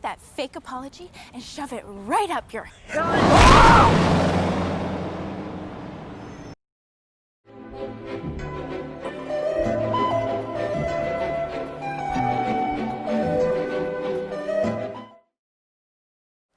that fake apology and shove it right up your...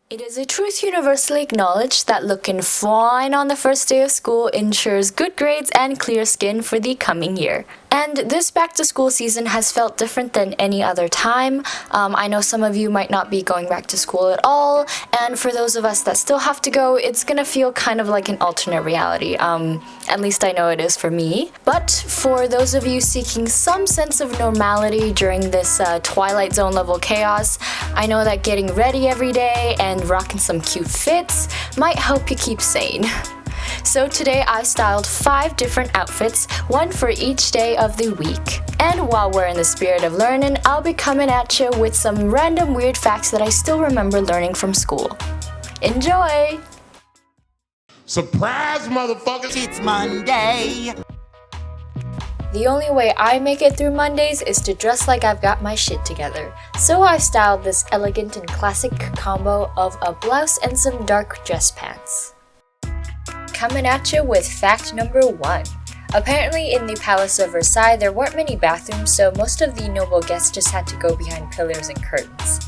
It is a truth universally acknowledged that looking fine on the first day of school ensures good grades and clear skin for the coming year. And this back-to-school season has felt different than any other time. I know some of you might not be going back to school at all, and for those of us that still have to go, it's gonna feel kind of like an alternate reality. At least I know it is for me. But for those of you seeking some sense of normality during this Twilight Zone level chaos, I know that getting ready every day and rocking some cute fits might help you keep sane. So today I styled 5 different outfits, one for each day of the week. And while we're in the spirit of learning, I'll be coming at you with some random weird facts that I still remember learning from school. Enjoy! Surprise, motherfuckers! It's Monday! The only way I make it through Mondays is to dress like I've got my shit together. So I styled this elegant and classic combo of a blouse and some dark dress pants. Coming at you with fact number 1. Apparently in the Palace of Versailles there weren't many bathrooms, so most of the noble guests just had to go behind pillars and curtains.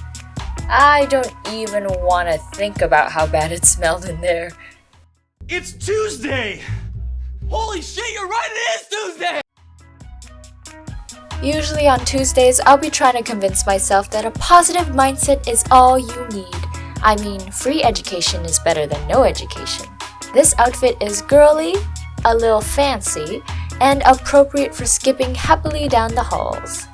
I don't even want to think about how bad it smelled in there. It's Tuesday! Holy shit, you're right, it is Tuesday! Usually on Tuesdays, I'll be trying to convince myself that a positive mindset is all you need. I mean, free education is better than no education. This outfit is girly, a little fancy, and appropriate for skipping happily down the halls.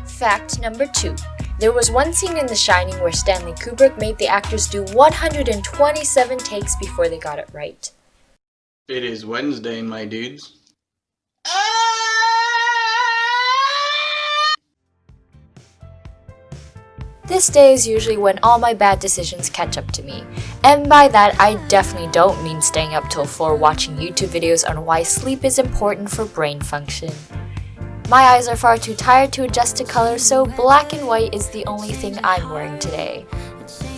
Fact number 2. There was one scene in The Shining where Stanley Kubrick made the actors do 127 takes before they got it right. It is Wednesday, my dudes. This day is usually when all my bad decisions catch up to me. And by that, I definitely don't mean staying up till 4 watching YouTube videos on why sleep is important for brain function. My eyes are far too tired to adjust to color, so black and white is the only thing I'm wearing today.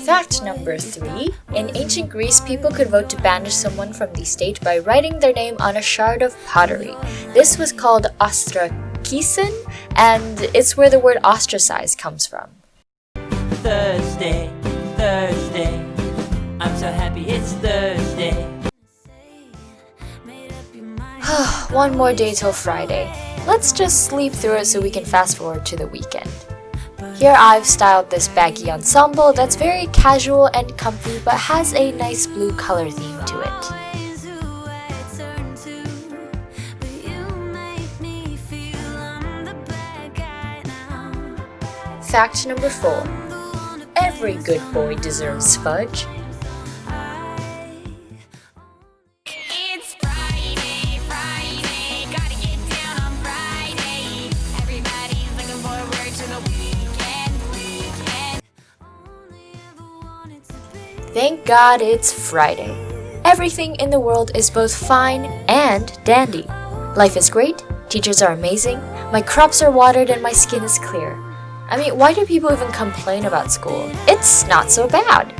Fact number 3. In ancient Greece, people could vote to banish someone from the state by writing their name on a shard of pottery. This was called ostrakison, and it's where the word ostracize comes from. Thursday, I'm so happy it's Thursday. One more day till Friday. Let's just sleep through it so we can fast forward to the weekend. Here I've styled this baggy ensemble that's very casual and comfy but has a nice blue color theme to it. Fact number 4. Every good boy deserves fudge. It's Friday, gotta get down on Friday. Everybody's looking forward to the weekend. Thank God it's Friday. Everything in the world is both fine and dandy. Life is great, teachers are amazing, my crops are watered and my skin is clear. I mean, why do people even complain about school? It's not so bad.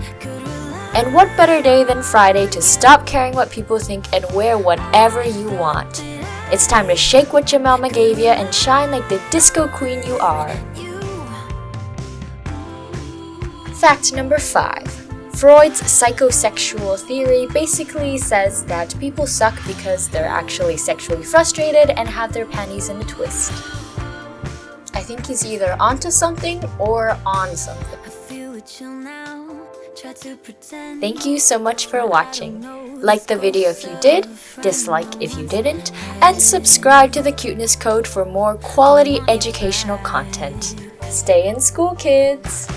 And what better day than Friday to stop caring what people think and wear whatever you want. It's time to shake what your mama gave you and shine like the disco queen you are. Fact number 5. Freud's psychosexual theory basically says that people suck because they're actually sexually frustrated and have their panties in a twist. I think he's either onto something or on something. Thank you so much for watching. Like the video if you did, dislike if you didn't, and subscribe to the Cuteness Code for more quality educational content. Stay in school, kids!